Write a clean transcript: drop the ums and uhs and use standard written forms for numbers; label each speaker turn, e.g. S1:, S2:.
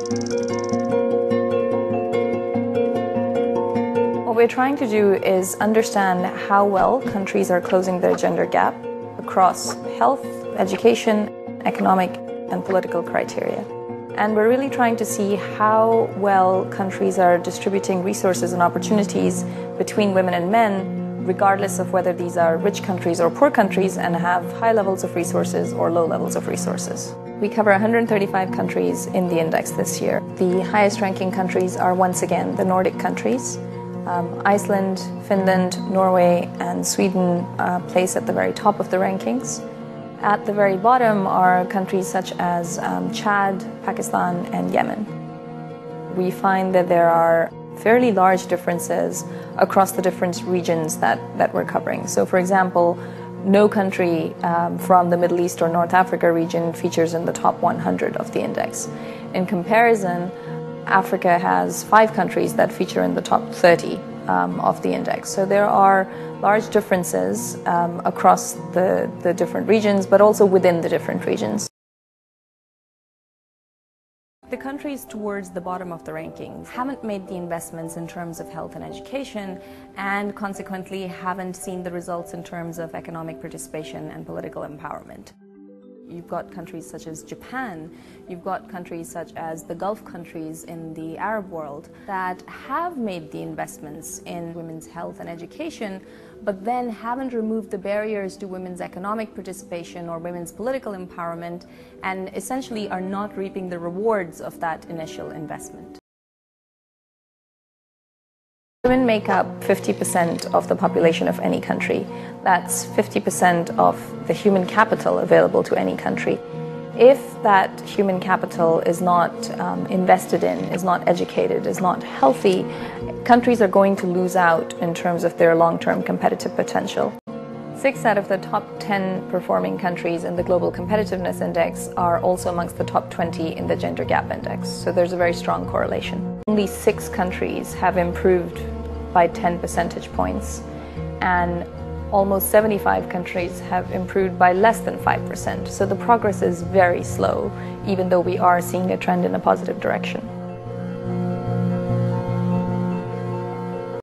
S1: What we're trying to do is understand how well countries are closing their gender gap across health, education, economic, and political criteria. And we're really trying to see how well countries are distributing resources and opportunities between women and men, regardless of whether these are rich countries or poor countries and have high levels of resources or low levels of resources. We cover 135 countries in the index this year. The highest ranking countries are once again the Nordic countries. Iceland, Finland, Norway, and Sweden place at the very top of the rankings. At the very bottom are countries such as Chad, Pakistan, and Yemen. We find that there are fairly large differences across the different regions that we're covering. So, for example, no country from the Middle East or North Africa region features in the top 100 of the index. In comparison, Africa has 5 countries that feature in the top 30 of the index. So there are large differences across the different regions, but also within the different regions. The countries towards the bottom of the rankings haven't made the investments in terms of health and education, and consequently haven't seen the results in terms of economic participation and political empowerment. You've got countries such as Japan, you've got countries such as the Gulf countries in the Arab world that have made the investments in women's health and education, but then haven't removed the barriers to women's economic participation or women's political empowerment, and essentially are not reaping the rewards of that initial investment. Women make up 50% of the population of any country. That's 50% of the human capital available to any country. If that human capital is not invested in, is not educated, is not healthy, countries are going to lose out in terms of their long-term competitive potential. 6 out of the top 10 performing countries in the Global Competitiveness Index are also amongst the top 20 in the Gender Gap Index, so there's a very strong correlation. Only 6 countries have improved by 10 percentage points, and almost 75 countries have improved by less than 5%. So the progress is very slow, even though we are seeing a trend in a positive direction.